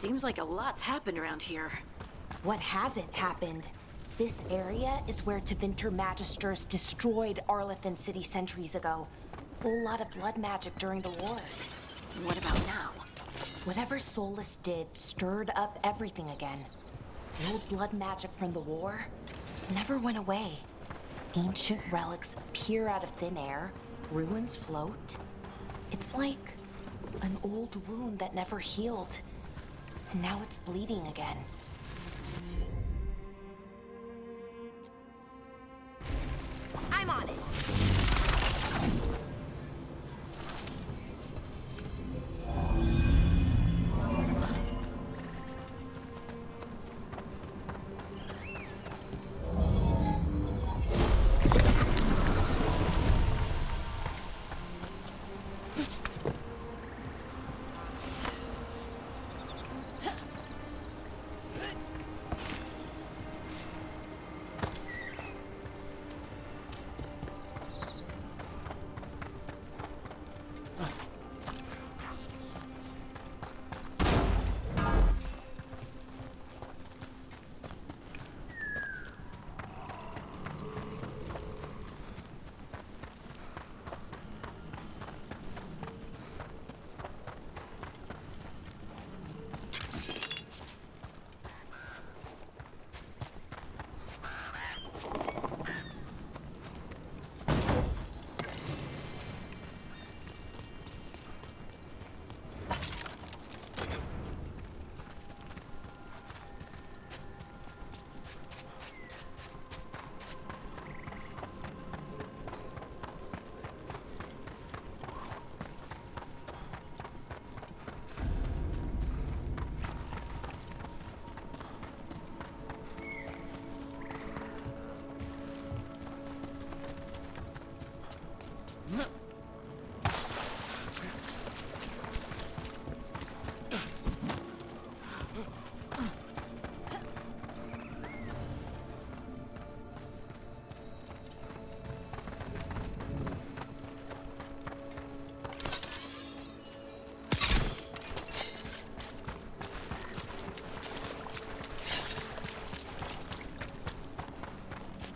Seems like a lot's happened around here. What hasn't happened? This area is where Tevinter Magisters destroyed Arlethan City centuries ago. Whole lot of blood magic during the war. What about now? Whatever Solus did stirred up everything again. The old blood magic from the war never went away. Ancient relics appear out of thin air, ruins float. It's like an old wound that never healed, and now it's bleeding again. I'm on it.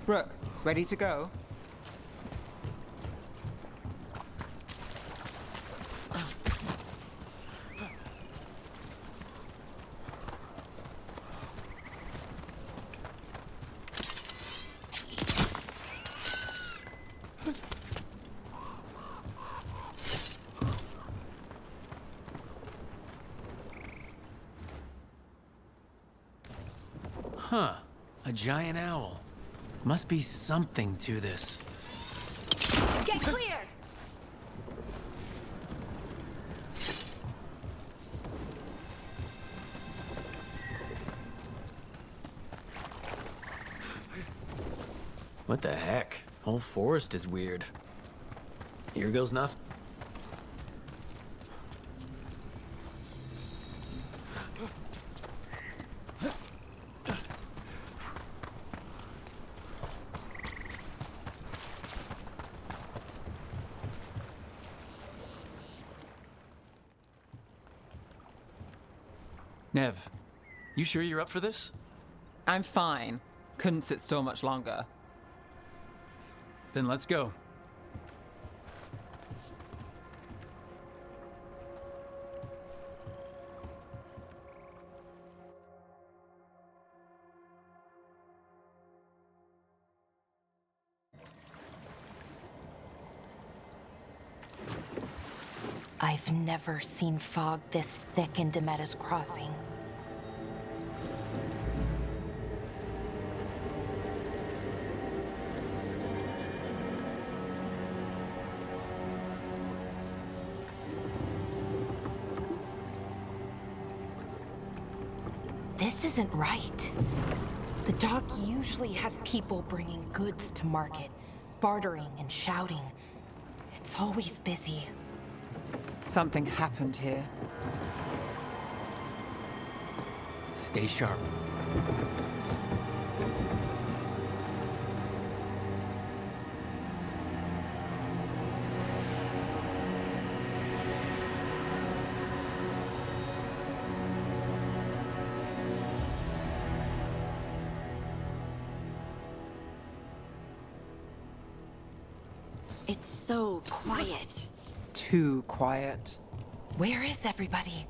Brooke, ready to go? Huh. A giant owl. Must be something to this. Get clear! What the heck? Whole forest is weird. Here goes nothing. Nev, you sure you're up for this? I'm fine. Couldn't sit still much longer. Then let's go. I've never seen fog this thick in Demetta's Crossing. This isn't right. The dock usually has people bringing goods to market, bartering and shouting. It's always busy. Something happened here. Stay sharp. It's so quiet. Too quiet. Where is everybody?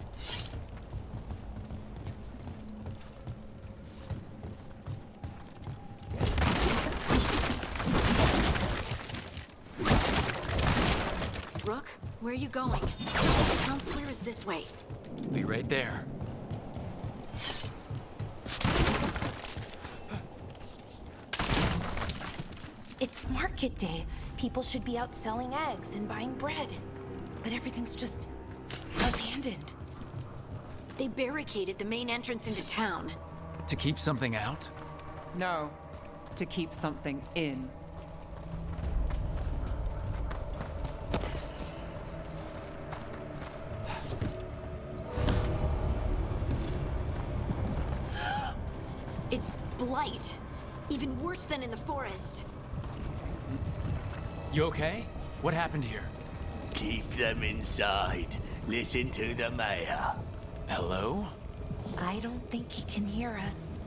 Rook, where are you going? The town square is this way. Be right there. It's market day. People should be out selling eggs and buying bread. But everything's just abandoned. They barricaded the main entrance into town. To keep something out? No, to keep something in. It's blight. Even worse than in the forest. You okay? What happened here? Keep them inside. Listen to the mayor. Hello? I don't think he can hear us.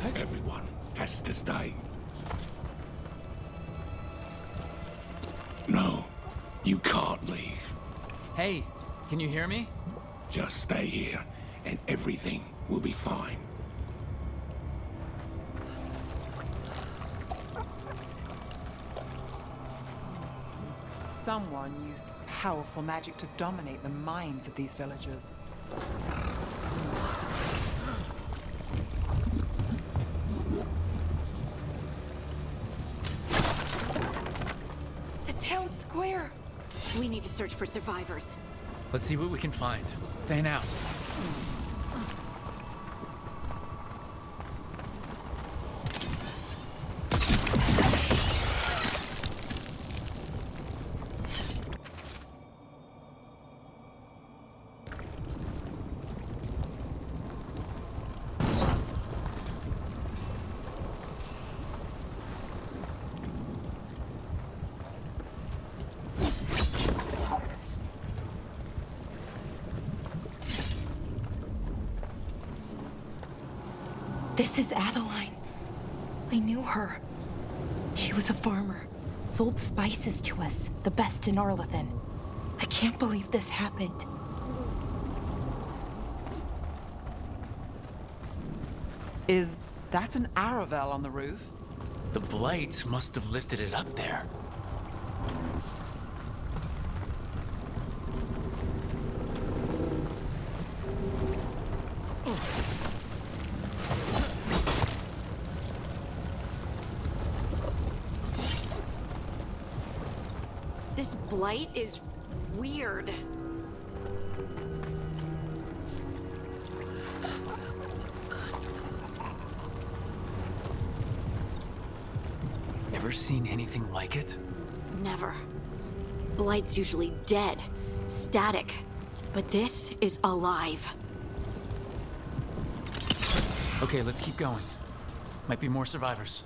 Everyone has to stay. No, you can't leave. Hey, can you hear me? Just stay here, and everything will be fine. Someone used powerful magic to dominate the minds of these villagers. The town square! We need to search for survivors. Let's see what we can find. Fan out. This is Adeline. I knew her. She was a farmer, sold spices to us, the best in Arlathan. I can't believe this happened. Is that an Aravel on the roof? The blight must have lifted it up there. This blight is weird. Ever seen anything like it? Never. Blight's usually dead, static. But this is alive. Okay, let's keep going. Might be more survivors.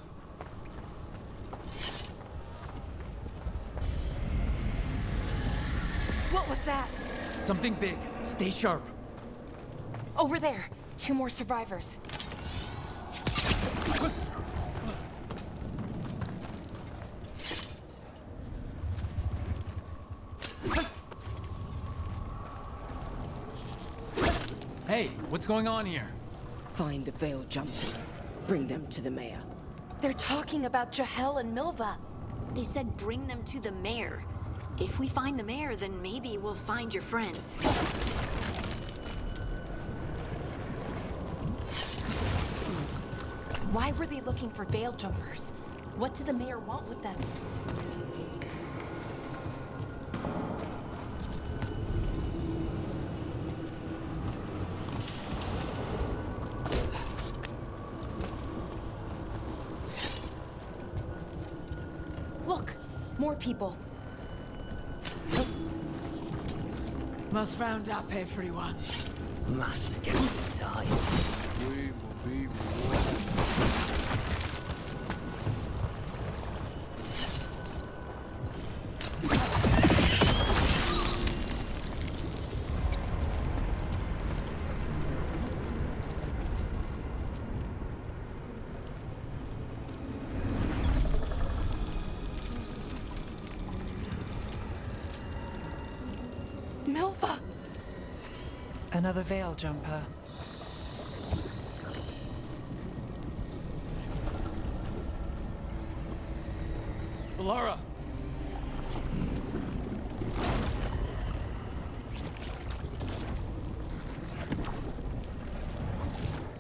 What was that? Something big. Stay sharp. Over there. 2 more survivors. Hey, what's going on here? Find the veiled jumpers. Bring them to the mayor. They're talking about Jahel and Milva. They said bring them to the mayor. If we find the mayor, then maybe we'll find your friends. Why were they looking for veil jumpers? What did the mayor want with them? Look, more people. Must round up everyone. Must get inside. We will be rewarded. Another veil jumper. Laura!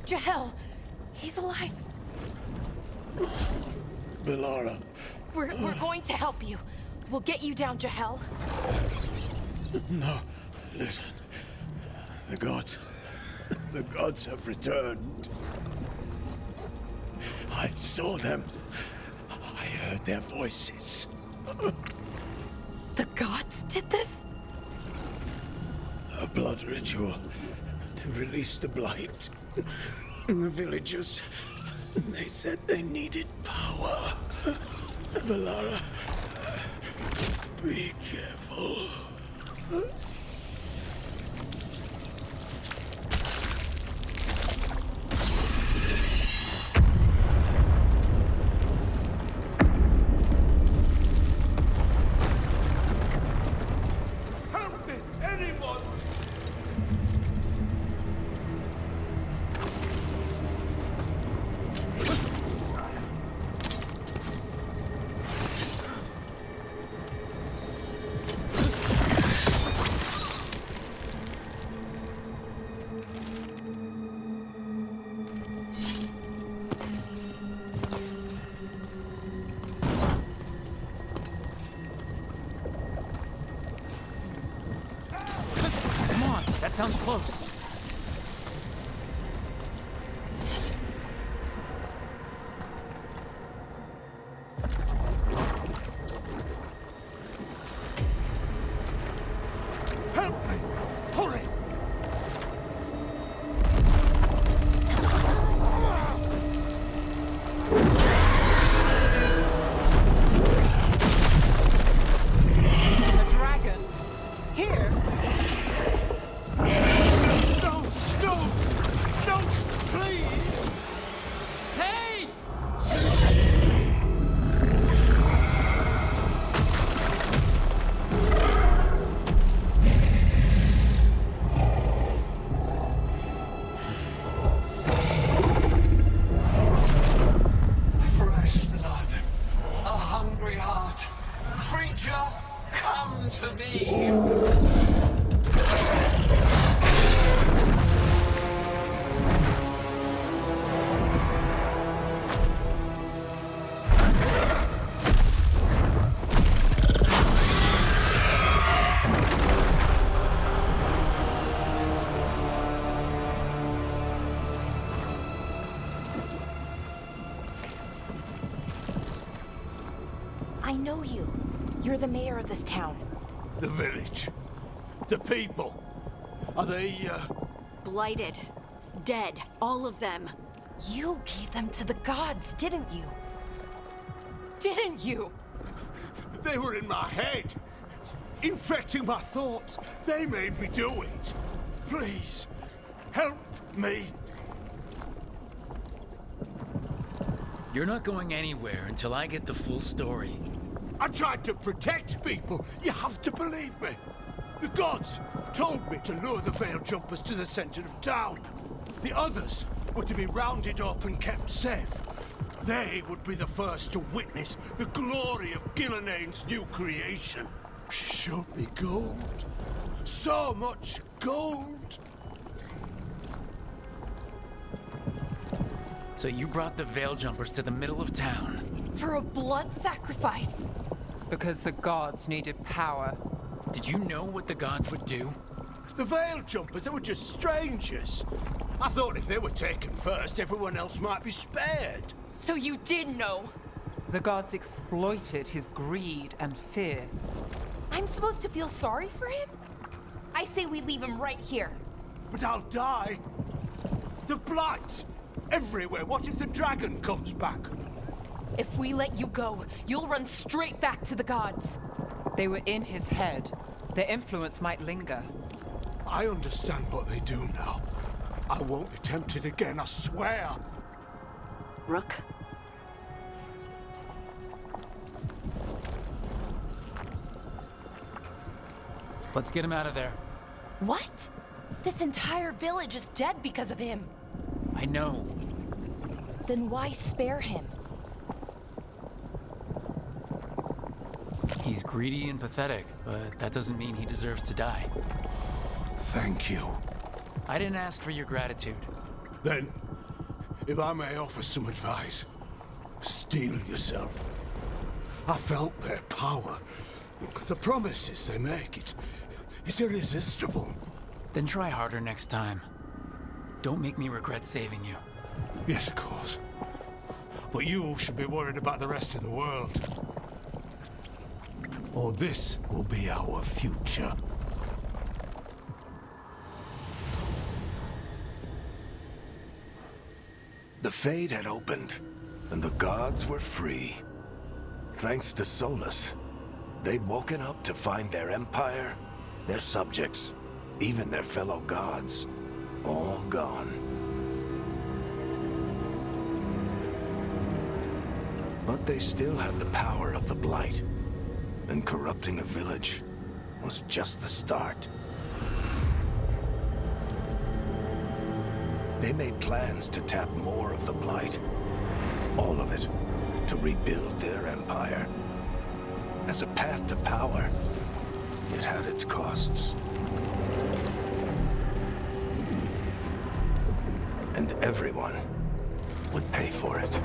Jahel! He's alive! Veilguard, We're going to help you. We'll get you down, Jahel. no, listen. The gods have returned. I saw them. I heard their voices. The gods did this? A blood ritual to release the blight. The villagers, they said they needed power. Veilguard, be careful. Help me, anyone! Come on, that sounds close. Help me! Hurry! A dragon? Here? No! No! No! Please! Hey! Fresh blood, a hungry heart. Creature, come to me. I know you. You're the mayor of this town. The village. The people. Are they, Blighted. Dead. All of them. You gave them to the gods, didn't you? Didn't you? They were in my head. Infecting my thoughts. They made me do it. Please, help me. You're not going anywhere until I get the full story. I tried to protect people. You have to believe me. The gods told me to lure the Veil Jumpers to the center of town. The others were to be rounded up and kept safe. They would be the first to witness the glory of Gillenane's new creation. She showed me gold. So much gold. So you brought the Veil Jumpers to the middle of town. For a blood sacrifice. Because the gods needed power. Did you know what the gods would do? The Veil Jumpers, they were just strangers. I thought if they were taken first, everyone else might be spared. So you did know. The gods exploited his greed and fear. I'm supposed to feel sorry for him? I say we leave him right here. But I'll die. The blight! Everywhere. What if the dragon comes back? If we let you go, you'll run straight back to the gods. They were in his head. Their influence might linger. I understand what they do now. I won't attempt it again, I swear. Rook? Let's get him out of there. What? This entire village is dead because of him. I know. Then why spare him? He's greedy and pathetic, but that doesn't mean he deserves to die. Thank you. I didn't ask for your gratitude. Then, if I may offer some advice, steel yourself. I felt their power. The promises they make, it's irresistible. Then try harder next time. Don't make me regret saving you. Yes, of course. But you should be worried about the rest of the world. Or this will be our future. The Fade had opened, and the gods were free. Thanks to Solus, they'd woken up to find their empire, their subjects, even their fellow gods, all gone. But they still had the power of the Blight, and corrupting a village was just the start. They made plans to tap more of the Blight, all of it, to rebuild their empire. As a path to power, it had its costs. And everyone would pay for it.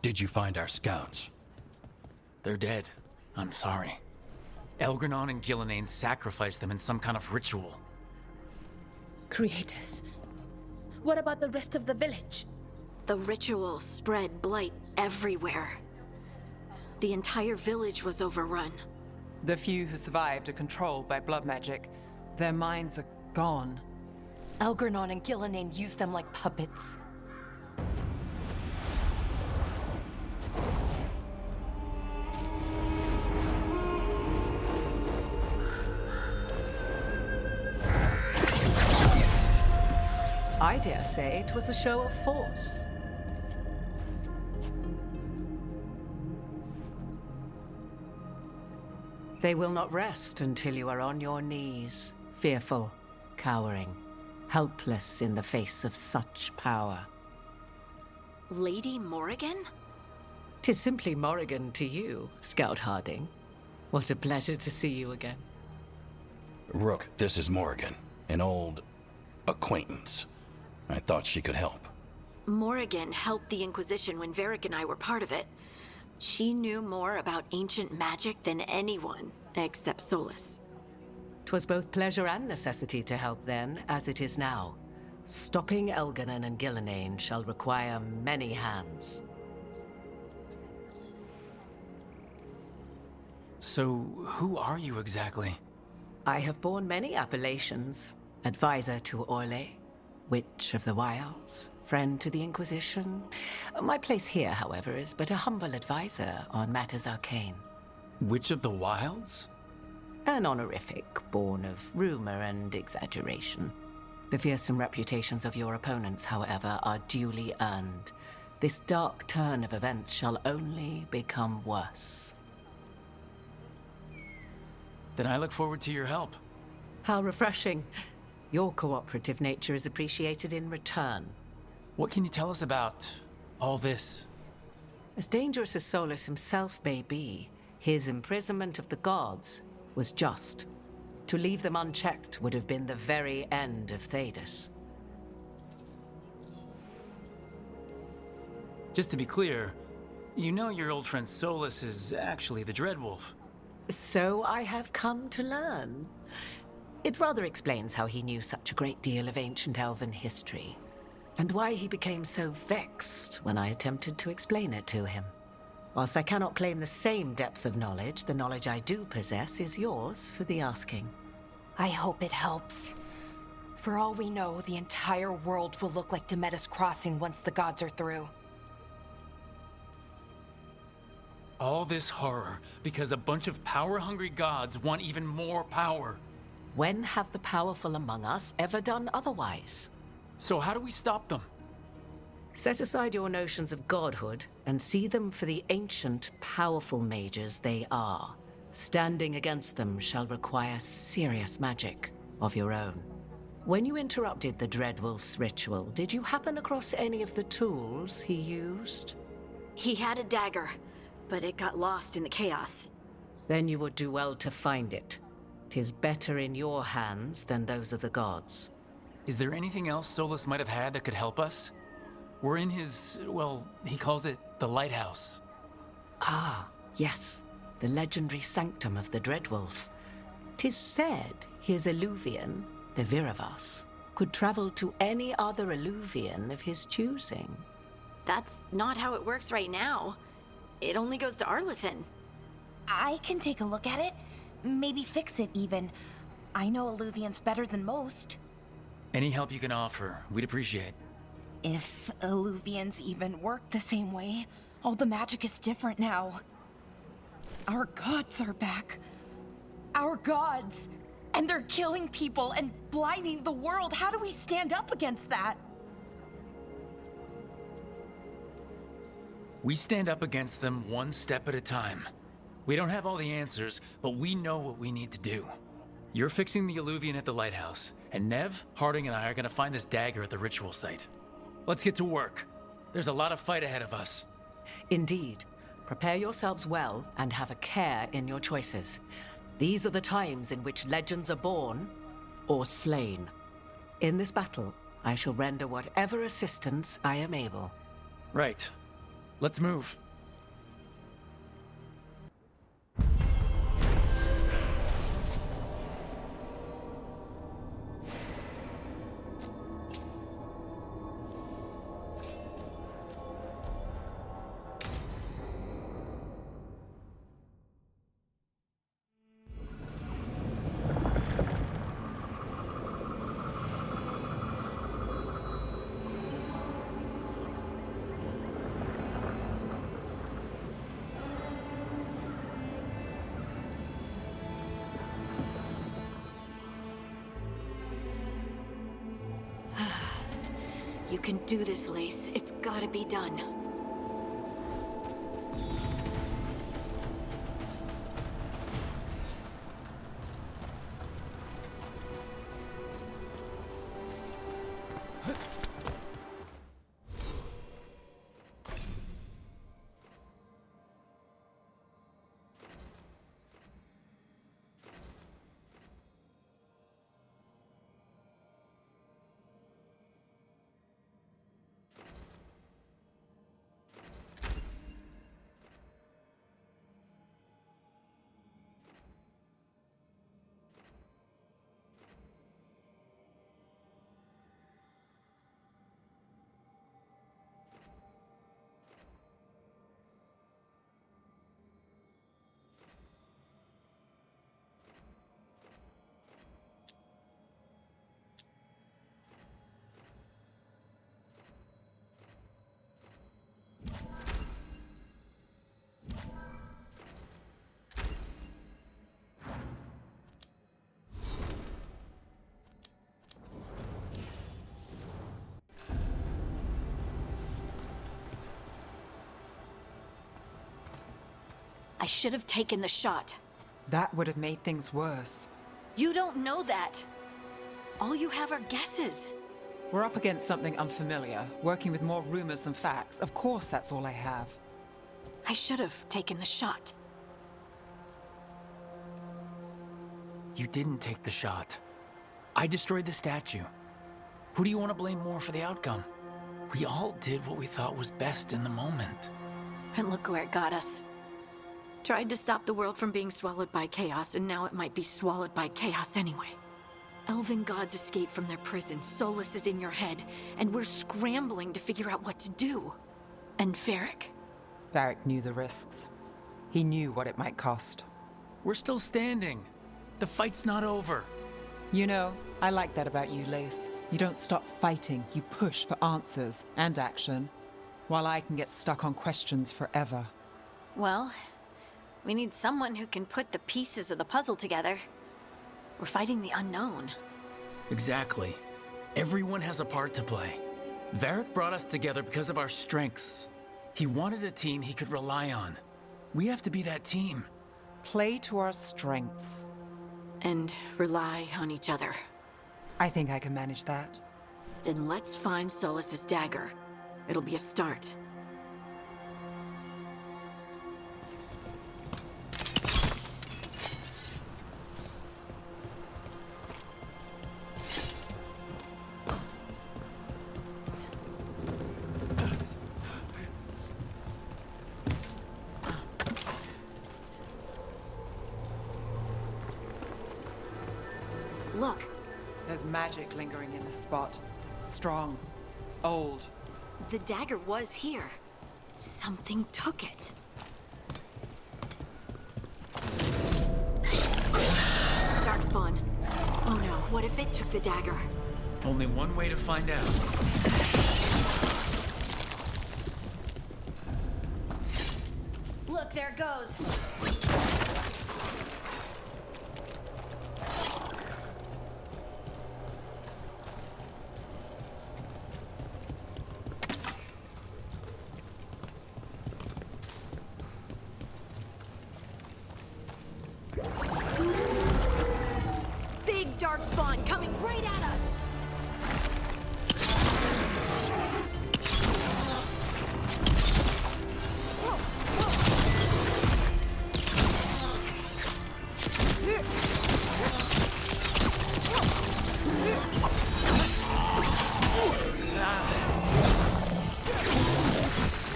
Did you find our scouts? They're dead. I'm sorry. Elgranon and Gillenane sacrificed them in some kind of ritual. Creators. What about the rest of the village? The ritual spread blight everywhere. The entire village was overrun. The few who survived are controlled by blood magic. Their minds are gone. Elgranon and Gillenane used them like puppets. I dare say it was a show of force. They will not rest until you are on your knees, fearful, cowering, helpless in the face of such power. Lady Morrigan? 'Tis simply Morrigan to you, Scout Harding. What a pleasure to see you again. Rook, this is Morrigan, an old acquaintance. I thought she could help. Morrigan helped the Inquisition when Varric and I were part of it. She knew more about ancient magic than anyone, except Solus. 'Twas both pleasure and necessity to help then, as it is now. Stopping Elganon and Gillenane shall require many hands. So, who are you exactly? I have borne many appellations. Advisor to Orle, Witch of the Wilds, friend to the Inquisition. My place here, however, is but a humble advisor on matters arcane. Witch of the Wilds? An honorific born of rumor and exaggeration. The fearsome reputations of your opponents, however, are duly earned. This dark turn of events shall only become worse. Then I look forward to your help. How refreshing. Your cooperative nature is appreciated in return. What can you tell us about all this? As dangerous as Solus himself may be, his imprisonment of the gods was just. To leave them unchecked would have been the very end of Thedas. Just to be clear, you know your old friend Solus is actually the Dreadwolf. So I have come to learn. It rather explains how he knew such a great deal of ancient elven history, and why he became so vexed when I attempted to explain it to him. Whilst I cannot claim the same depth of knowledge, the knowledge I do possess is yours for the asking. I hope it helps. For all we know, the entire world will look like Demetus Crossing once the gods are through. All this horror because a bunch of power-hungry gods want even more power. When have the powerful among us ever done otherwise? So how do we stop them? Set aside your notions of godhood and see them for the ancient, powerful mages they are. Standing against them shall require serious magic of your own. When you interrupted the Dreadwolf's ritual, did you happen across any of the tools he used? He had a dagger, but it got lost in the chaos. Then you would do well to find it. 'Tis better in your hands than those of the gods. Is there anything else Solus might have had that could help us? We're in his, well, he calls it the lighthouse. Ah, yes. The legendary sanctum of the Dreadwolf. 'Tis said his Illuvian, the Viravas, could travel to any other Illuvian of his choosing. That's not how it works right now. It only goes to Arlethan. I can take a look at it. Maybe fix it, even. I know Illuvians better than most. Any help you can offer, we'd appreciate. If Illuvians even work the same way, all the magic is different now. Our gods are back. Our gods! And they're killing people and blinding the world. How do we stand up against that? We stand up against them one step at a time. We don't have all the answers, but we know what we need to do. You're fixing the Illuvian at the lighthouse, and Nev, Harding, and I are gonna find this dagger at the ritual site. Let's get to work. There's a lot of fight ahead of us. Indeed. Prepare yourselves well and have a care in your choices. These are the times in which legends are born or slain. In this battle, I shall render whatever assistance I am able. Right. Let's move. You can do this, Lace. It's gotta be done. I should have taken the shot. That would have made things worse. You don't know that. All you have are guesses. We're up against something unfamiliar, working with more rumors than facts. Of course, that's all I have. I should have taken the shot. You didn't take the shot. I destroyed the statue. Who do you want to blame more for the outcome? We all did what we thought was best in the moment. And look where it got us. Tried to stop the world from being swallowed by chaos, and now it might be swallowed by chaos anyway. Elven gods escaped from their prison, Solus is in your head, and we're scrambling to figure out what to do. And Varric? Varric knew the risks. He knew what it might cost. We're still standing. The fight's not over. You know, I like that about you, Lace. You don't stop fighting, you push for answers and action, while I can get stuck on questions forever. Well, we need someone who can put the pieces of the puzzle together. We're fighting the unknown. Exactly. Everyone has a part to play. Varric brought us together because of our strengths. He wanted a team he could rely on. We have to be that team. Play to our strengths. And rely on each other. I think I can manage that. Then let's find Solus's dagger. It'll be a start. Look. There's magic lingering in this spot. Strong. Old. The dagger was here. Something took it. Darkspawn. Oh no, what if it took the dagger? Only one way to find out. Look, there it goes. Big Darkspawn coming right at us!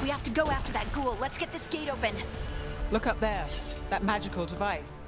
We have to go after that ghoul. Let's get this gate open. Look up there. That magical device.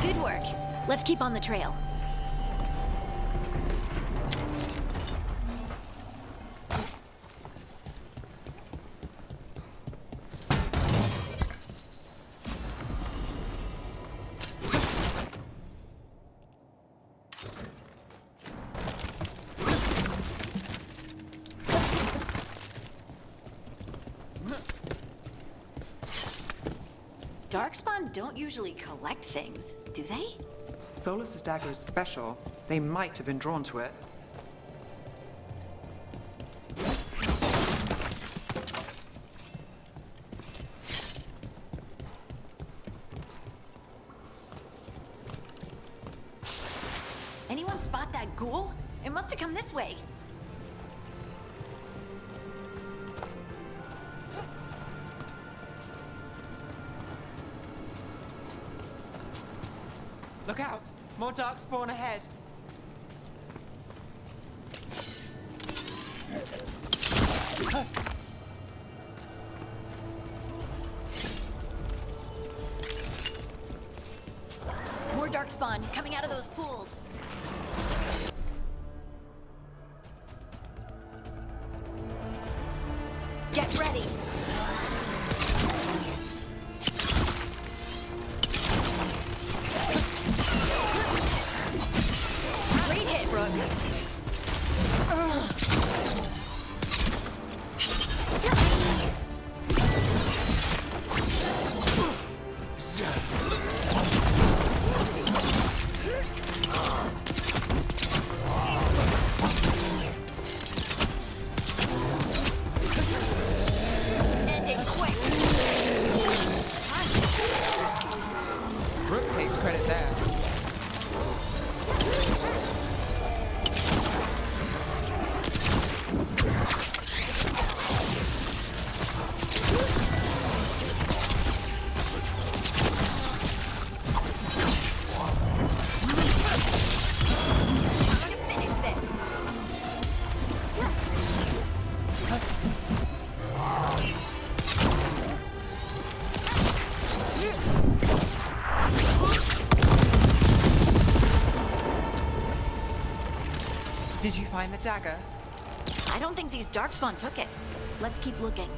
Good work. Let's keep on the trail. Darkspawn don't usually collect things, do they? Solus's dagger is special. They might have been drawn to it. Anyone spot that ghoul? It must have come this way. Look out! More darkspawn ahead! coming out of those pools. Get ready. Great hit, Rook. End it quick. Rook takes credit there. Finish this. Did you find the dagger? I don't think these Darkspawn took it. Let's keep looking.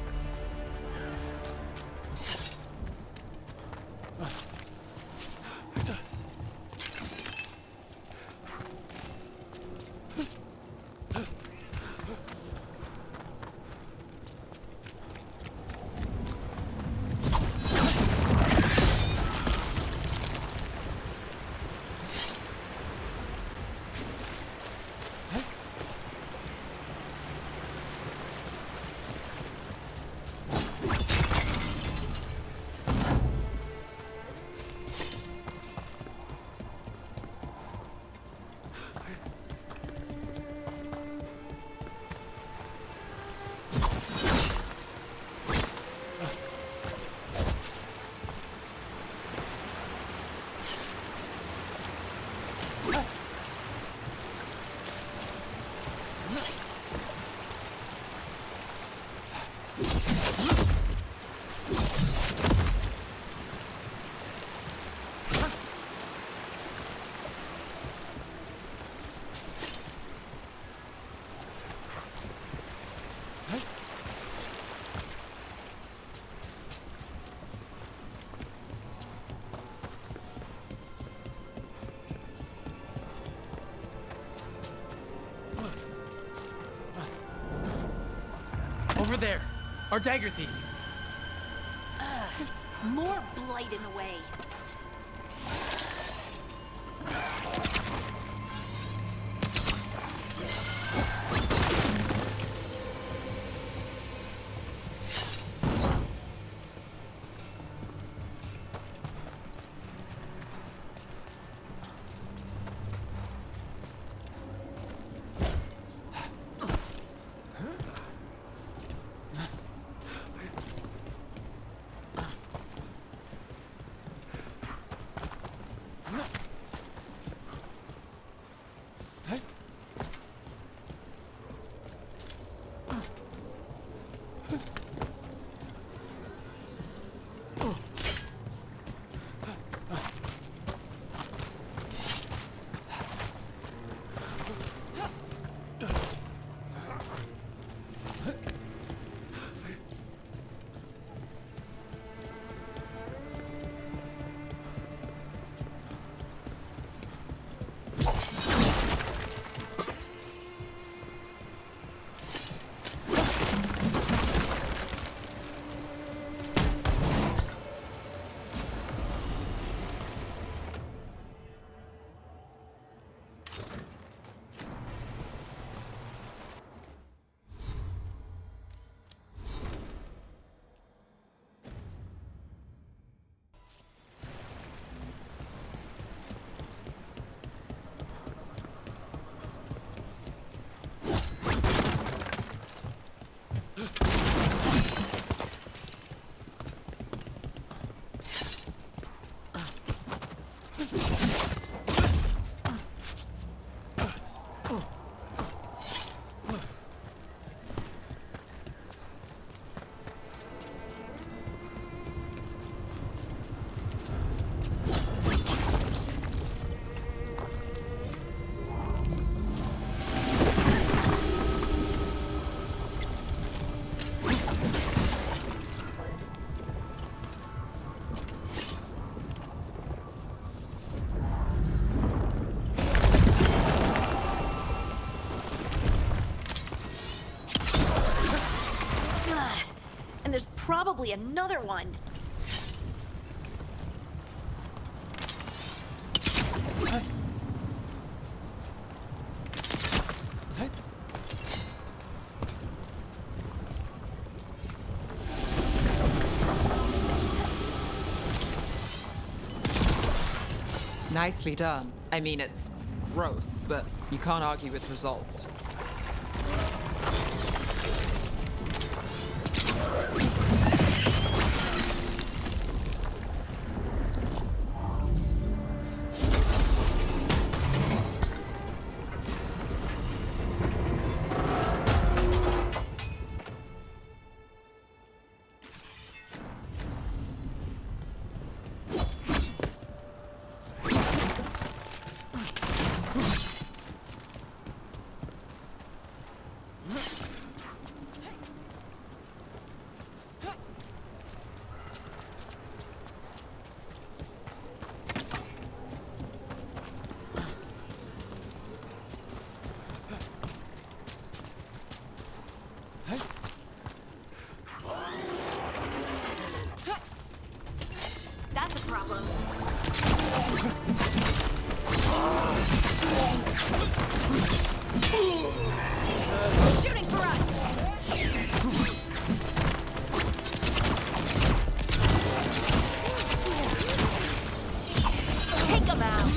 Over there, our dagger thief. More blight in the way. probably another one. Nicely done. I mean, it's gross, but you can't argue with results. That's a problem. Shooting for us! Take them out!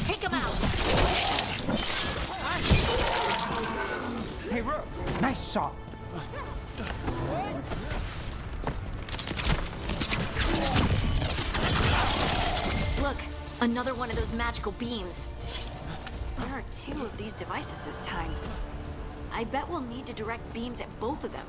Take them out! Hey, Rook! Nice shot! Look, another one of those magical beams. There are 2 of these devices this time. I bet we'll need to direct beams at both of them.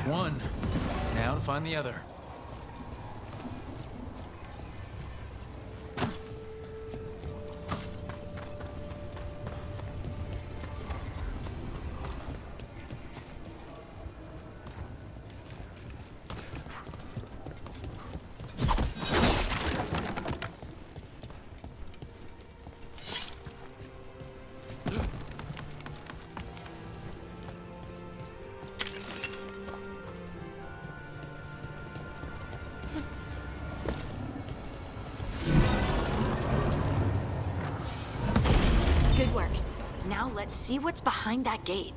One. Now to find the other. Good work. Now let's see what's behind that gate.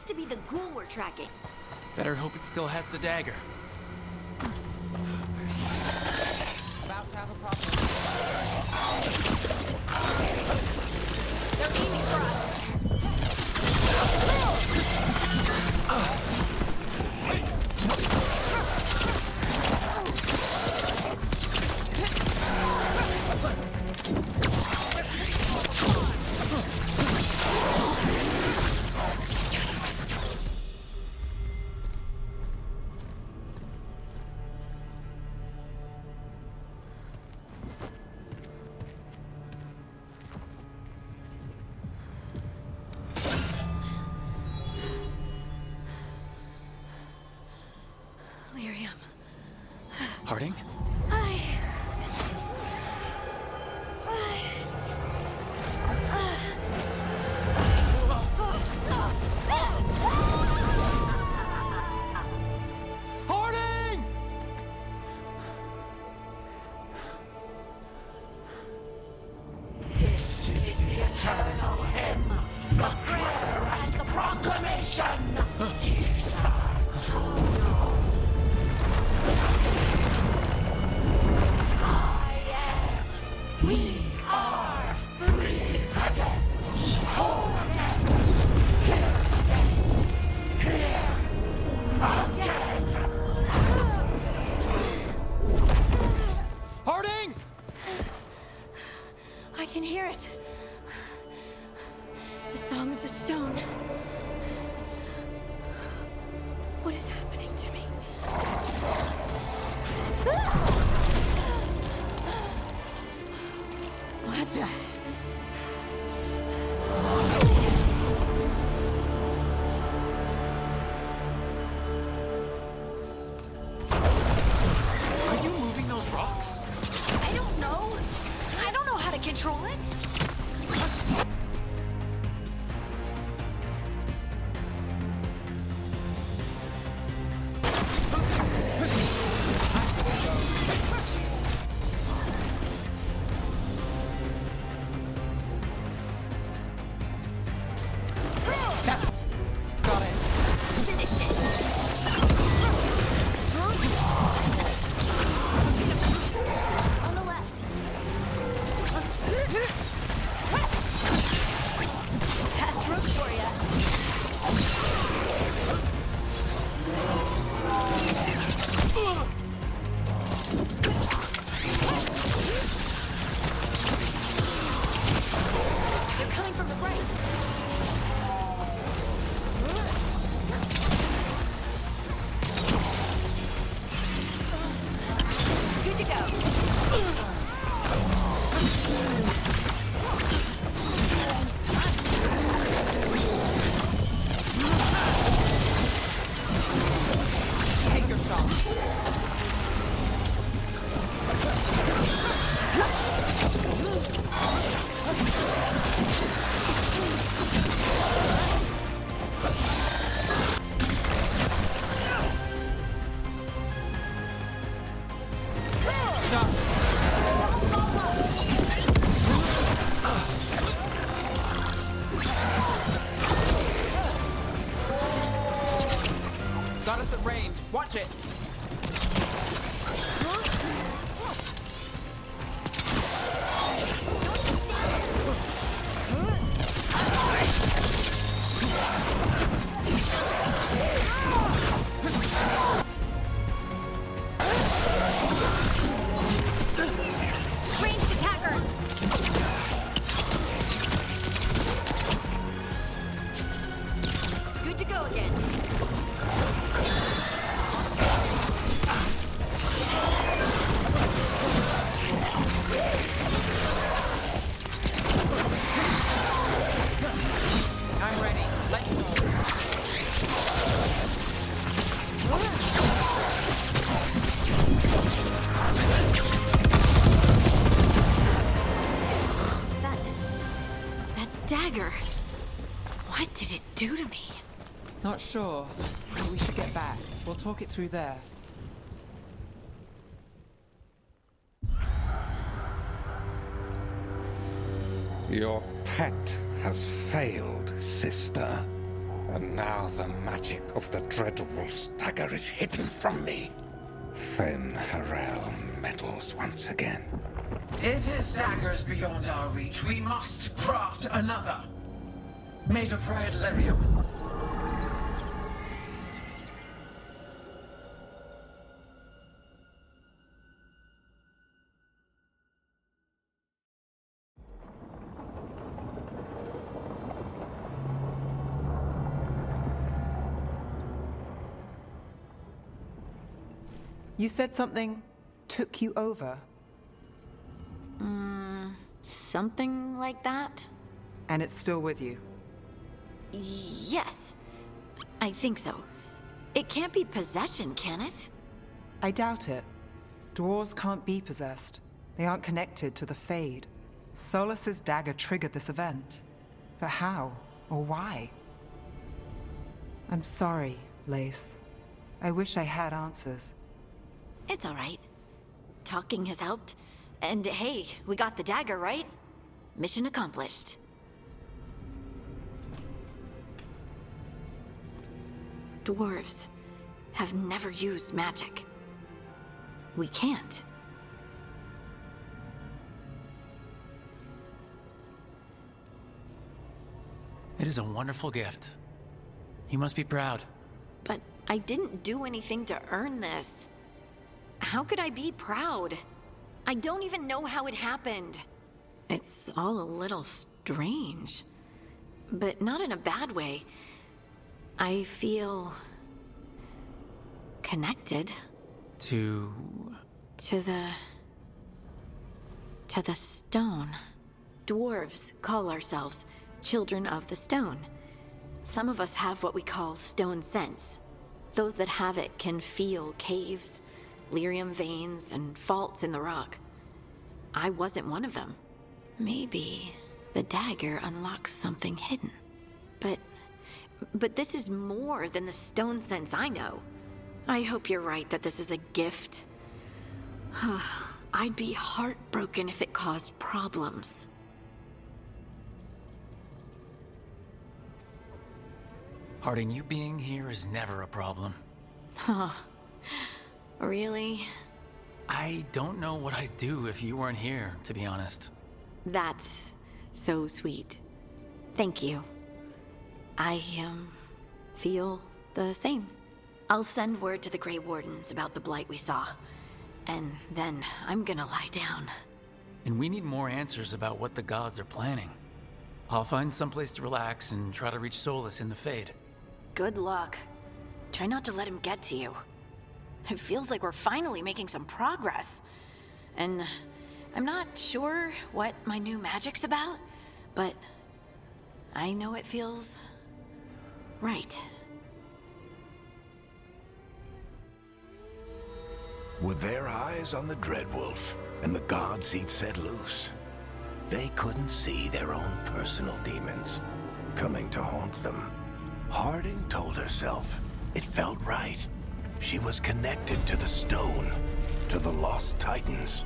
to be the ghoul we're tracking. Better hope it still has the dagger. About to have a problem. They're aiming for us. Harding? Harding! This is the eternal hymn, the prayer and the proclamation. Isa to know. We are free again. Whole again. Here again. Here again. Harding! I can hear it. The Song of the Stone. What is happening to me? What the? Are you moving those rocks? I don't know. I don't know how to control it. Got it. Finish it. On the left. That's room for ya. They're coming from the right. Good to go. Take your shot. Got us at range. Watch it. Ranged attackers. Good to go again. I'm ready. Let's go. That dagger. What did it do to me? Not sure. But we should get back. We'll talk it through there. Your pet has failed, sister. And now the magic of the Dreadwolf's dagger is hidden from me. Then Harel meddles once again. If his dagger's beyond our reach, we must craft another. Made of red lyrium. You said something took you over, Something like that? and it's still with you. Yes. I think so. It can't be possession, can it? I doubt it. Dwarves can't be possessed. They aren't connected to the Fade. Solus's dagger triggered this event. But how? Or why? I'm sorry, Lace. I wish I had answers. It's all right. Talking has helped. And hey, we got the dagger, right? Mission accomplished. Dwarves have never used magic. We can't. It is a wonderful gift. You must be proud. But I didn't do anything to earn this. How could I be proud? I don't even know how it happened. It's all a little strange. But not in a bad way. I feel... connected. To To the stone. Dwarves call ourselves children of the stone. Some of us have what we call stone sense. Those that have it can feel caves, lyrium veins, and faults in the rock. I wasn't one of them. Maybe the dagger unlocks something hidden. But this is more than the stone sense I know. I hope you're right that this is a gift. I'd be heartbroken if it caused problems. Harding, you being here is never a problem. Huh. Really? I don't know what I'd do if you weren't here, to be honest. That's so sweet. Thank you. I, feel the same. I'll send word to the Grey Wardens about the blight we saw. And then I'm gonna lie down. And we need more answers about what the gods are planning. I'll find someplace to relax and try to reach Solus in the Fade. Good luck. Try not to let him get to you. It feels like we're finally making some progress. And I'm not sure what my new magic's about, but I know it feels right. With their eyes on the Dreadwolf and the gods he'd set loose, they couldn't see their own personal demons coming to haunt them. Harding told herself it felt right. She was connected to the stone, to the lost titans,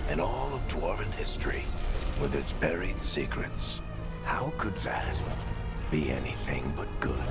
and all of Dwarven history, with its buried secrets. How could that be anything but good?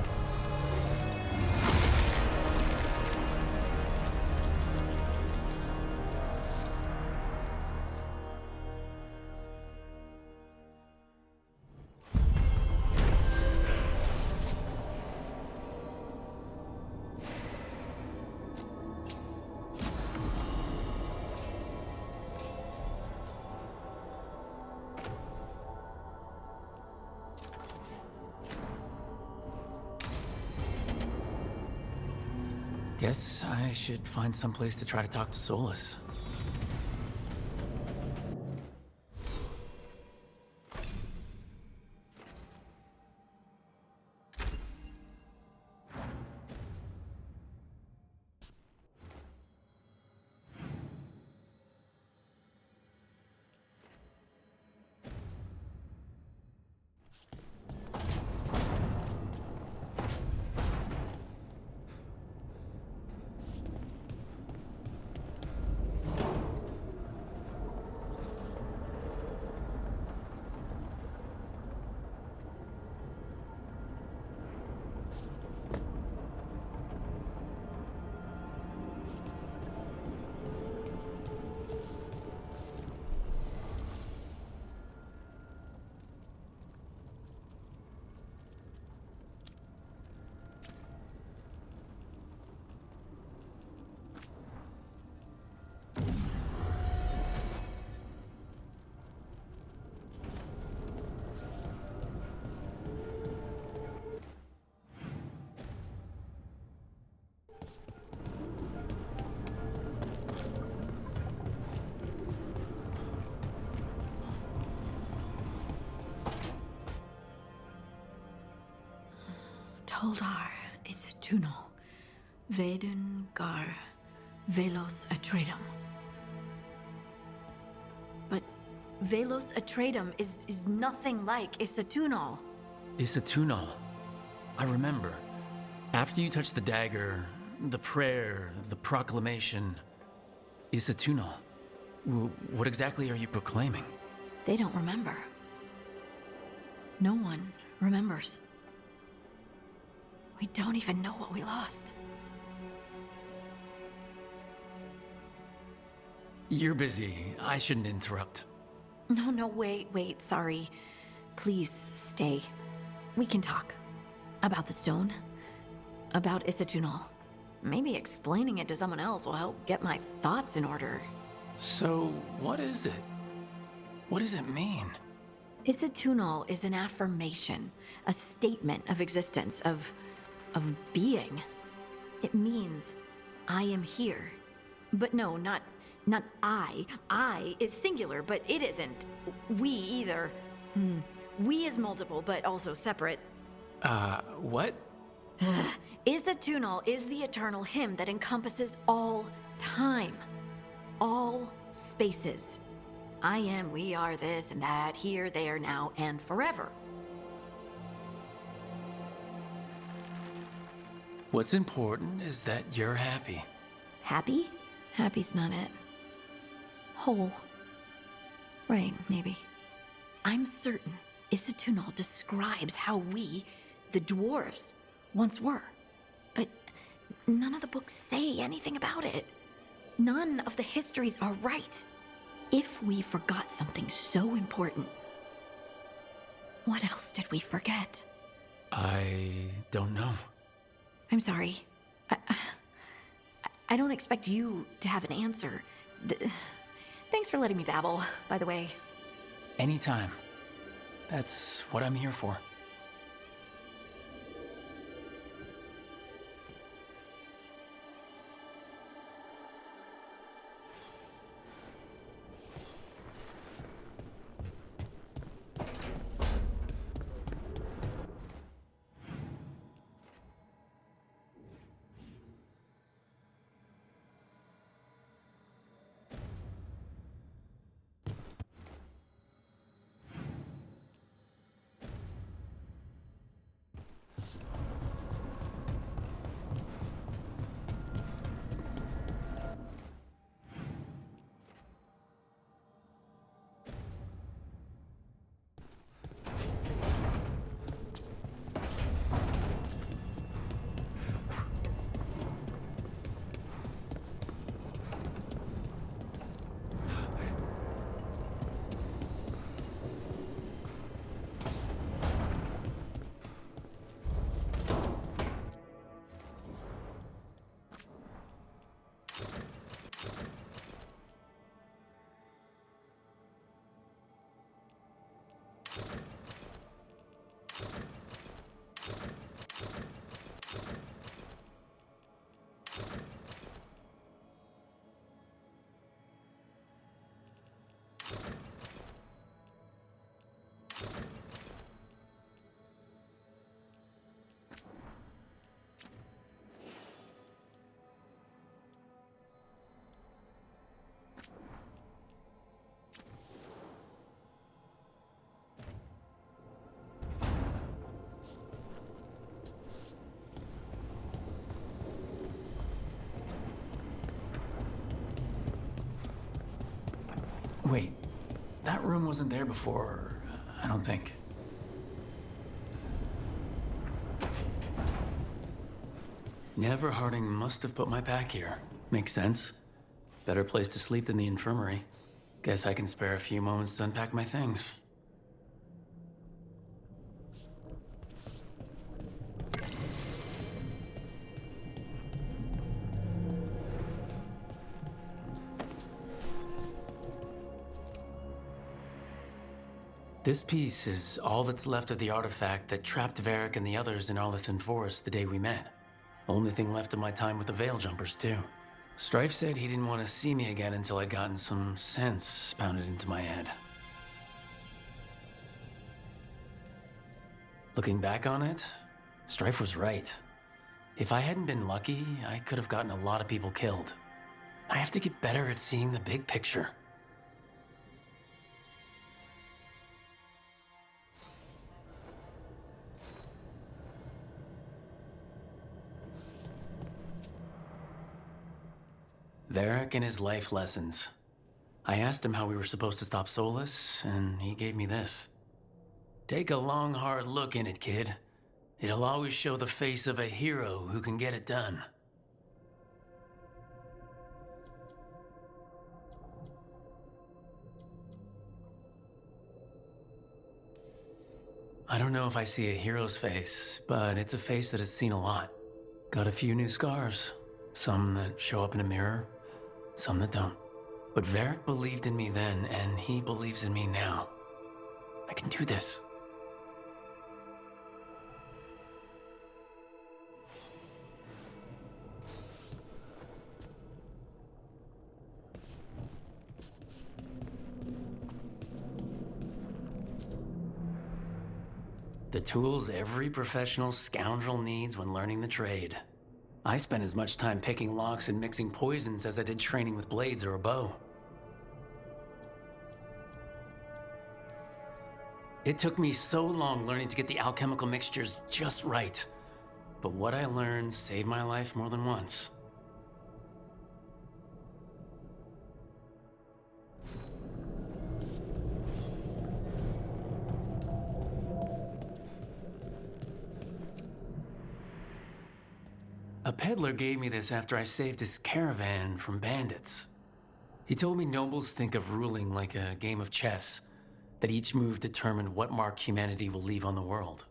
Guess I should find someplace to try to talk to Solus. Toldar, it's a tunnel. Veilguard, Velos Atreitum. But Velos Atreitum is nothing like Isatunal. Isatunal. I remember. After you touched the dagger, the prayer, the proclamation, Isatunal. What exactly are you proclaiming? They don't remember. No one remembers. We don't even know what we lost. You're busy. I shouldn't interrupt. No, wait, sorry. Please stay. We can talk. About the stone. About Isatunal. Maybe explaining it to someone else will help get my thoughts in order. So, what is it? What does it mean? Isatunal is an affirmation, a statement of existence, of being. It means, I am here. But no, not I. I is singular, but it isn't. We either. We is multiple, but also separate. What? Isatunal is the eternal hymn that encompasses all time. All spaces. I am, we are, this and that, here, there, now, and forever. What's important is that you're happy. Happy? Happy's not it. Whole. Right, maybe. I'm certain Isatunal describes how we, the dwarves, once were. But none of the books say anything about it. None of the histories are right. If we forgot something so important, what else did we forget? I don't know. I'm sorry. I don't expect you to have an answer. Thanks for letting me babble, by the way. Anytime. That's what I'm here for. Wait, that room wasn't there before, I don't think. Never Harding must have put my pack here. Makes sense. Better place to sleep than the infirmary. Guess I can spare a few moments to unpack my things. This piece is all that's left of the artifact that trapped Varric and the others in Arlington Forest the day we met. Only thing left of my time with the Veil Jumpers, too. Strife said he didn't want to see me again until I'd gotten some sense pounded into my head. Looking back on it, Strife was right. If I hadn't been lucky, I could have gotten a lot of people killed. I have to get better at seeing the big picture. Varric and his life lessons. I asked him how we were supposed to stop Solus, and he gave me this. Take a long, hard look in it, kid. It'll always show the face of a hero who can get it done. I don't know if I see a hero's face, but it's a face that has seen a lot. Got a few new scars. Some that show up in a mirror, some that don't. But Varric believed in me then, and he believes in me now. I can do this. The tools every professional scoundrel needs when learning the trade. I spent as much time picking locks and mixing poisons as I did training with blades or a bow. It took me so long learning to get the alchemical mixtures just right. But what I learned saved my life more than once. A peddler gave me this after I saved his caravan from bandits. He told me nobles think of ruling like a game of chess, that each move determined what mark humanity will leave on the world.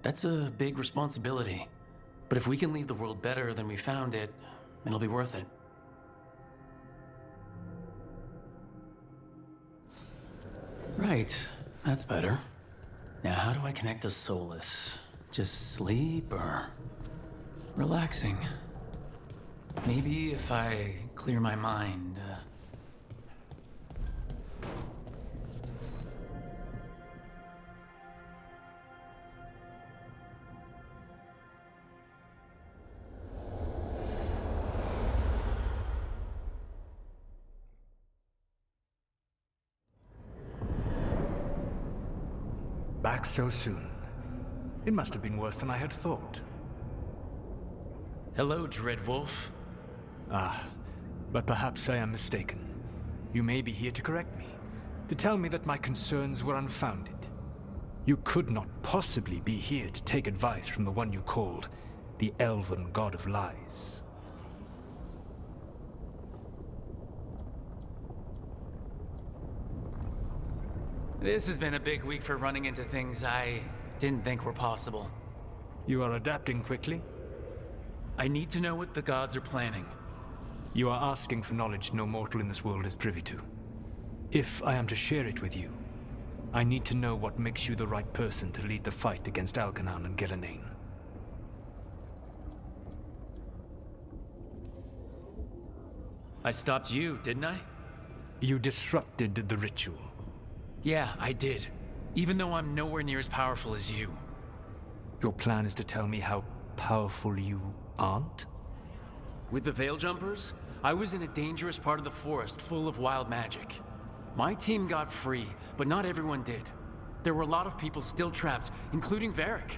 That's a big responsibility, but if we can leave the world better than we found it, it'll be worth it. Right, that's better. Now, how do I connect to Solus? Just sleep or relaxing? Maybe if I clear my mind. Back so soon. It must have been worse than I had thought. Hello, Dreadwolf. Ah, but perhaps I am mistaken. You may be here to correct me, to tell me that my concerns were unfounded. You could not possibly be here to take advice from the one you called the Elven God of Lies. This has been a big week for running into things I didn't think were possible. You are adapting quickly? I need to know what the gods are planning. You are asking for knowledge no mortal in this world is privy to. If I am to share it with you, I need to know what makes you the right person to lead the fight against Algernon and Gillenane. I stopped you, didn't I? You disrupted the ritual. Yeah, I did. Even though I'm nowhere near as powerful as you. Your plan is to tell me how powerful you aren't? With the Veil Jumpers, I was in a dangerous part of the forest full of wild magic. My team got free, but not everyone did. There were a lot of people still trapped, including Varric.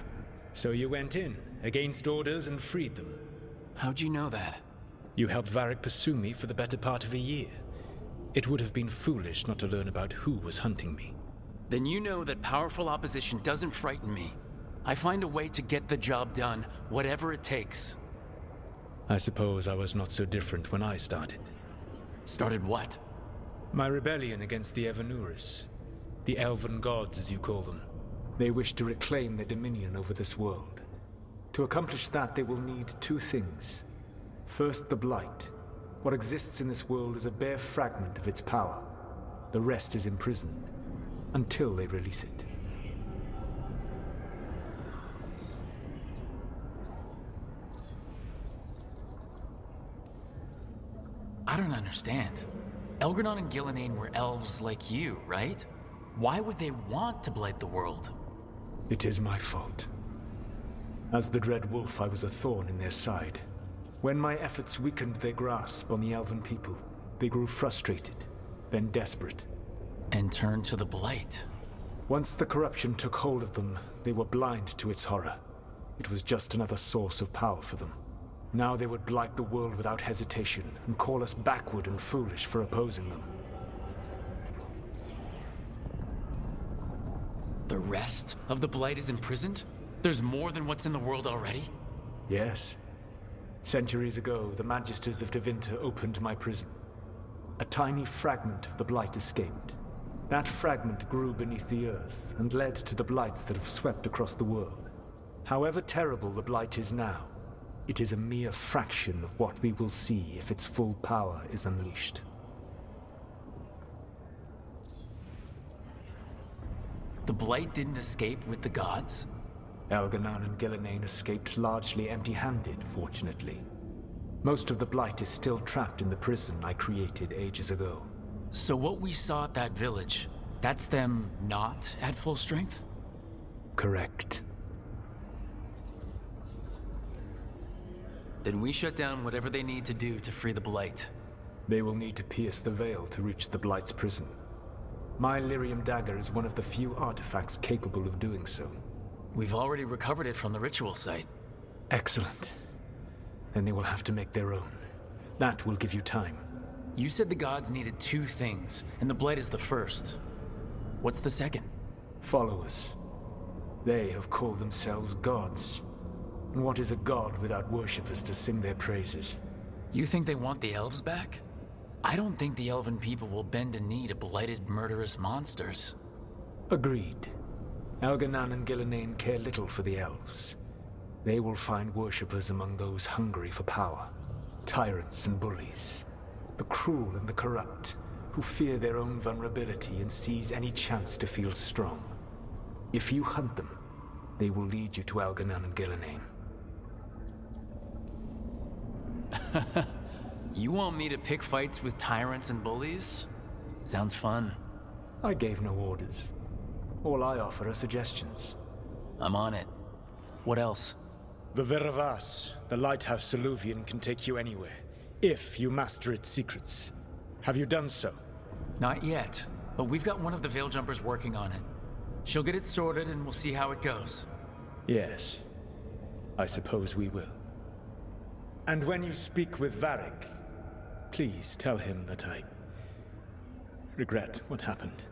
So you went in, against orders, and freed them? How'd you know that? You helped Varric pursue me for the better part of a year. It would have been foolish not to learn about who was hunting me. Then you know that powerful opposition doesn't frighten me. I find a way to get the job done, whatever it takes. I suppose I was not so different when I started. Started what? My rebellion against the Evanuris. The Elven Gods, as you call them. They wish to reclaim their dominion over this world. To accomplish that, they will need two things. First, the Blight. What exists in this world is a bare fragment of its power. The rest is imprisoned, until they release it. I don't understand. Elgernon and Gillenane were elves like you, right? Why would they want to blight the world? It is my fault. As the Dread Wolf, I was a thorn in their side. When my efforts weakened their grasp on the Elven people, they grew frustrated, then desperate. And turned to the blight. Once the corruption took hold of them, they were blind to its horror. It was just another source of power for them. Now they would blight the world without hesitation and call us backward and foolish for opposing them. The rest of the blight is imprisoned? There's more than what's in the world already? Yes. Centuries ago, the Magisters of Tevinter opened my prison. A tiny fragment of the blight escaped. That fragment grew beneath the earth and led to the blights that have swept across the world. However terrible the blight is now, it is a mere fraction of what we will see if its full power is unleashed. The blight didn't escape with the gods? Elganon and Gillenane escaped largely empty-handed, fortunately. Most of the blight is still trapped in the prison I created ages ago. So what we saw at that village, that's them not at full strength? Correct. Then we shut down whatever they need to do to free the blight. They will need to pierce the veil to reach the blight's prison. My lyrium dagger is one of the few artifacts capable of doing so. We've already recovered it from the ritual site. Excellent. Then they will have to make their own. That will give you time. You said the gods needed two things, and the blight is the first. What's the second? Followers. They have called themselves gods. And what is a god without worshippers to sing their praises? You think they want the elves back? I don't think the elven people will bend a knee to blighted, murderous monsters. Agreed. Elganon and Gillenane care little for the elves. They will find worshippers among those hungry for power. Tyrants and bullies. The cruel and the corrupt, who fear their own vulnerability and seize any chance to feel strong. If you hunt them, they will lead you to Elganon and Gillenane. You want me to pick fights with tyrants and bullies? Sounds fun. I gave no orders. All I offer are suggestions. I'm on it. What else? The Veravas, the lighthouse Soluvian, can take you anywhere, if you master its secrets. Have you done so? Not yet, but we've got one of the Veil Jumpers working on it. She'll get it sorted and we'll see how it goes. Yes. I suppose we will. And when you speak with Varric, please tell him that I regret what happened.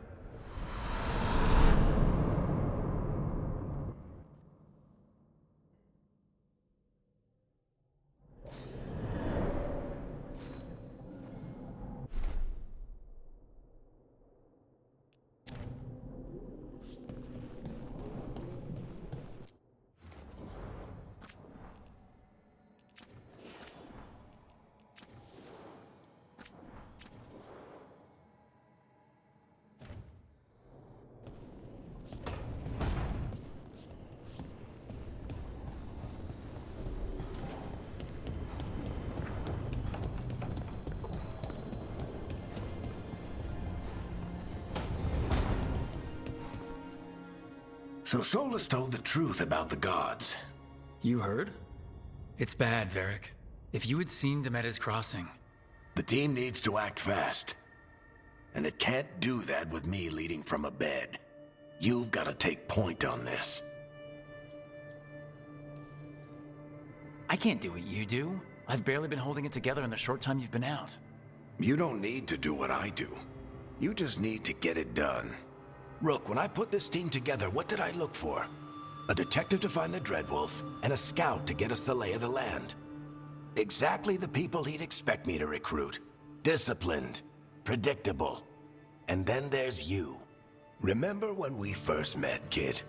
So Solus told the truth about the gods. You heard? It's bad, Varric. If you had seen Demeda's crossing. The team needs to act fast. And it can't do that with me leading from a bed. You've got to take point on this. I can't do what you do. I've barely been holding it together in the short time you've been out. You don't need to do what I do. You just need to get it done. Rook, when I put this team together, what did I look for? A detective to find the Dreadwolf, and a scout to get us the lay of the land. Exactly the people he'd expect me to recruit. Disciplined, predictable. And then there's you. Remember when we first met, kid?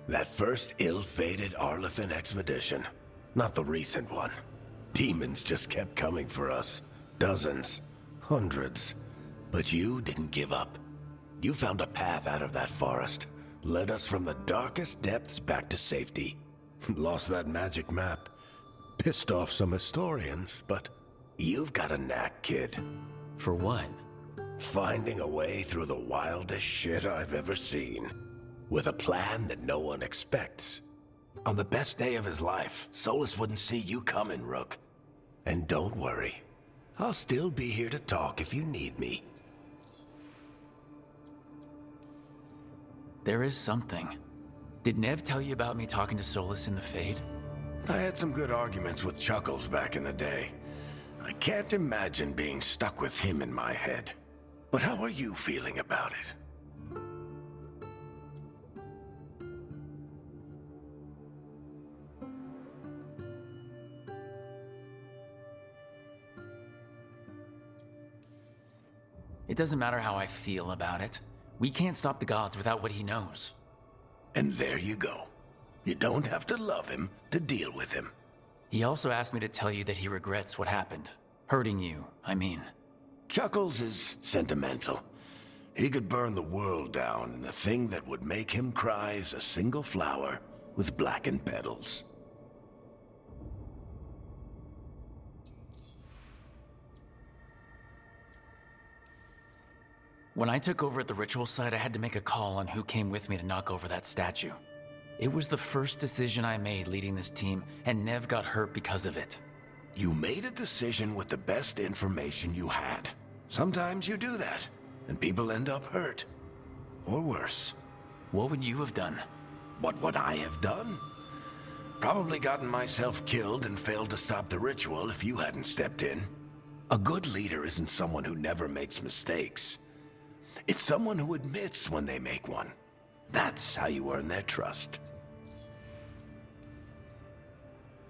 That first ill-fated Arlathan expedition. Not the recent one. Demons just kept coming for us. Dozens. Hundreds. But you didn't give up. You found a path out of that forest. Led us from the darkest depths back to safety. Lost that magic map. Pissed off some historians, but you've got a knack, kid. For what? Finding a way through the wildest shit I've ever seen. With a plan that no one expects. On the best day of his life, Solus wouldn't see you coming, Rook. And don't worry. I'll still be here to talk if you need me. There is something. Did Nev tell you about me talking to Solus in the Fade? I had some good arguments with Chuckles back in the day. I can't imagine being stuck with him in my head. But how are you feeling about it? It doesn't matter how I feel about it. We can't stop the gods without what he knows. And there you go. You don't have to love him to deal with him. He also asked me to tell you that he regrets what happened. Hurting you, I mean. Chuckles is sentimental. He could burn the world down, and the thing that would make him cry is a single flower with blackened petals. When I took over at the ritual site, I had to make a call on who came with me to knock over that statue. It was the first decision I made leading this team, and Nev got hurt because of it. You made a decision with the best information you had. Sometimes you do that, and people end up hurt. Or worse. What would you have done? What would I have done? Probably gotten myself killed and failed to stop the ritual if you hadn't stepped in. A good leader isn't someone who never makes mistakes. It's someone who admits when they make one. That's how you earn their trust.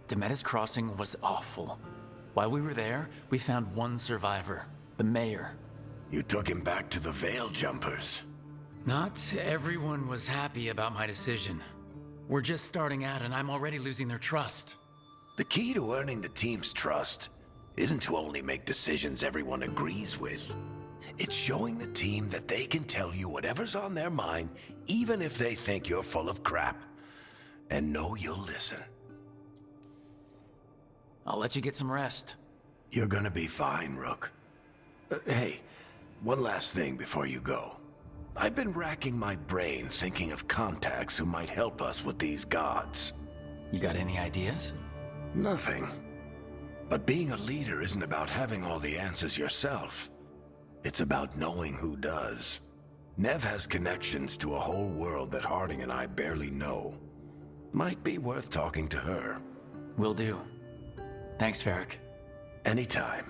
Demetis Crossing was awful. While we were there, we found one survivor, the mayor. You took him back to the Veil Jumpers. Not everyone was happy about my decision. We're just starting out and I'm already losing their trust. The key to earning the team's trust isn't to only make decisions everyone agrees with. It's showing the team that they can tell you whatever's on their mind, even if they think you're full of crap. And know you'll listen. I'll let you get some rest. You're gonna be fine, Rook. Hey, one last thing before you go. I've been racking my brain thinking of contacts who might help us with these gods. You got any ideas? Nothing. But being a leader isn't about having all the answers yourself. It's about knowing who does. Nev has connections to a whole world that Harding and I barely know. Might be worth talking to her. Will do. Thanks, Varric. Anytime.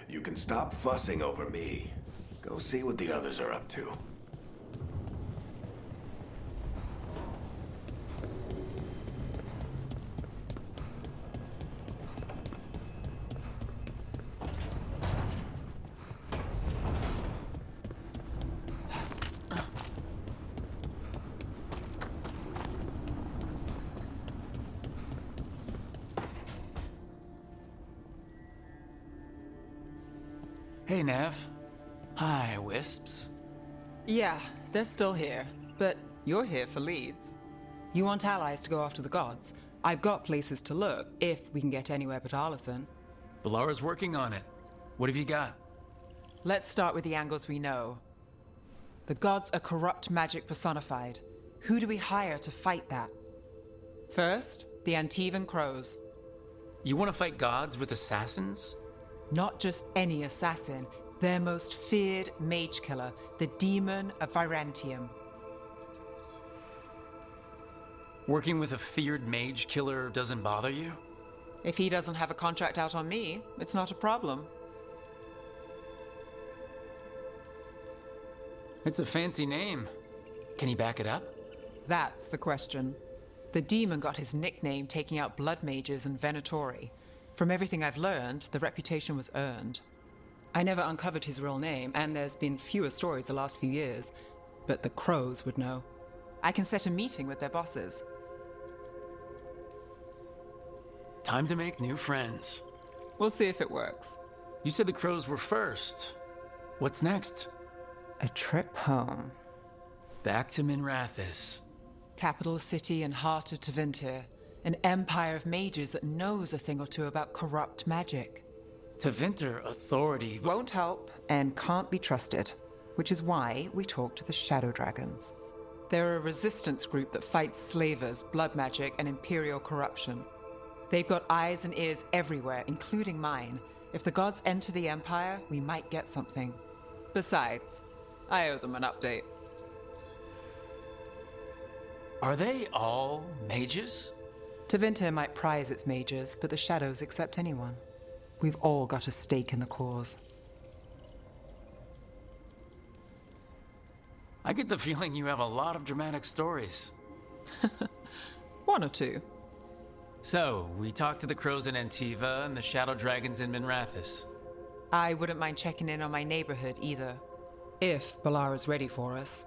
You can stop fussing over me. Go see what the others are up to. Hey, Nev. Hi, Wisps. Yeah, they're still here. But you're here for leads. You want allies to go after the gods? I've got places to look, if we can get anywhere but Arlathan. Balara's working on it. What have you got? Let's start with the angles we know. The gods are corrupt magic personified. Who do we hire to fight that? First, the Antivan Crows. You want to fight gods with assassins? Not just any assassin, their most feared mage killer, the Demon of Virantium. Working with a feared mage killer doesn't bother you? If he doesn't have a contract out on me, it's not a problem. It's a fancy name. Can he back it up? That's the question. The demon got his nickname taking out blood mages and Venatori. From everything I've learned, the reputation was earned. I never uncovered his real name, and there's been fewer stories the last few years, but the Crows would know. I can set a meeting with their bosses. Time to make new friends. We'll see if it works. You said the Crows were first. What's next? A trip home. Back to Minrathis. Capital city and heart of Tevinter. An empire of mages that knows a thing or two about corrupt magic. Tevinter authority Won't help and can't be trusted, which is why we talk to the Shadow Dragons. They're a resistance group that fights slavers, blood magic, and imperial corruption. They've got eyes and ears everywhere, including mine. If the gods enter the Empire, we might get something. Besides, I owe them an update. Are they all mages? Tevinter might prize its mages, but the Shadows accept anyone. We've all got a stake in the cause. I get the feeling you have a lot of dramatic stories. One or two. So, we talked to the Crows in Antiva and the Shadow Dragons in Minrathis. I wouldn't mind checking in on my neighborhood either. If Balara's ready for us.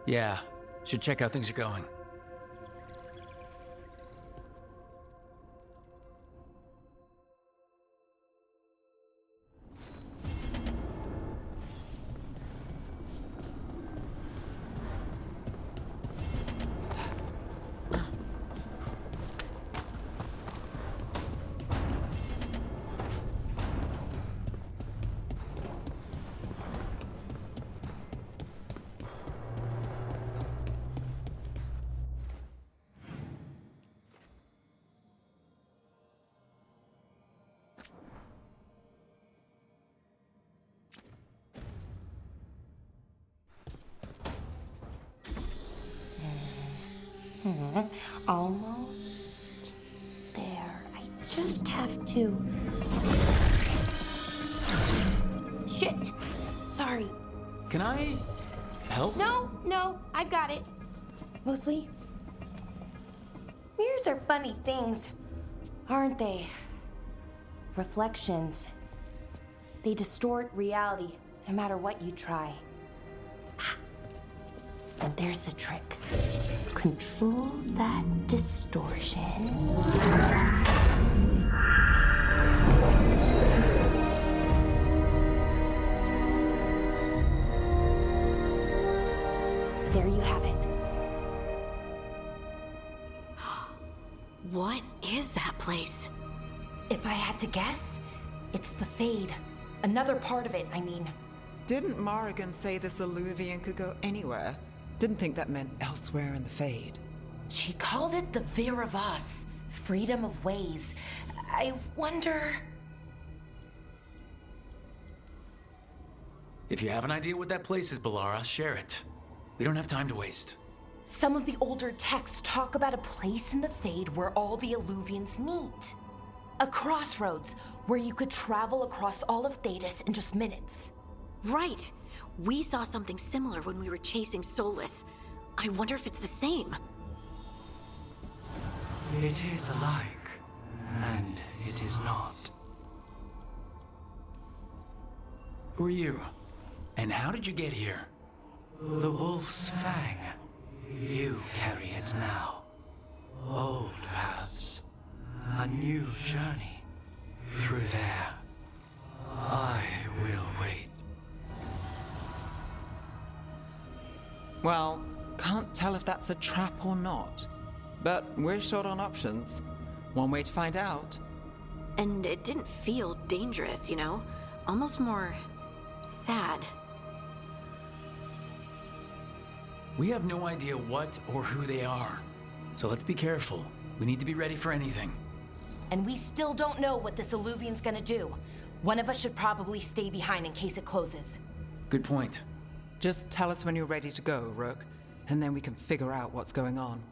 Yeah, should check how things are going. Almost there. I just have to... Shit! Sorry. Can I help? No, I got it. Mostly, mirrors are funny things, aren't they? Reflections. They distort reality, no matter what you try. And there's the trick. Control that distortion. There you have it. What is that place? If I had to guess, it's the Fade. Another part of it, I mean. Didn't Morrigan say this Illuvian could go anywhere? Didn't think that meant elsewhere in the Fade. She called it the Vir of Us, freedom of ways. I wonder... If you have an idea what that place is, Balara, share it. We don't have time to waste. Some of the older texts talk about a place in the Fade where all the Illuvians meet. A crossroads where you could travel across all of Thedas in just minutes. Right. We saw something similar when we were chasing Solus. I wonder if it's the same. It is alike, and it is not. Who are you? And how did you get here? The Wolf's Fang. You carry it now. Old paths. A new journey. Through there. I will wait. Well, can't tell if that's a trap or not. But we're short on options. One way to find out. And it didn't feel dangerous, you know? Almost more... sad. We have no idea what or who they are. So let's be careful. We need to be ready for anything. And we still don't know what this Illuvian's gonna do. One of us should probably stay behind in case it closes. Good point. Just tell us when you're ready to go, Rook, and then we can figure out what's going on.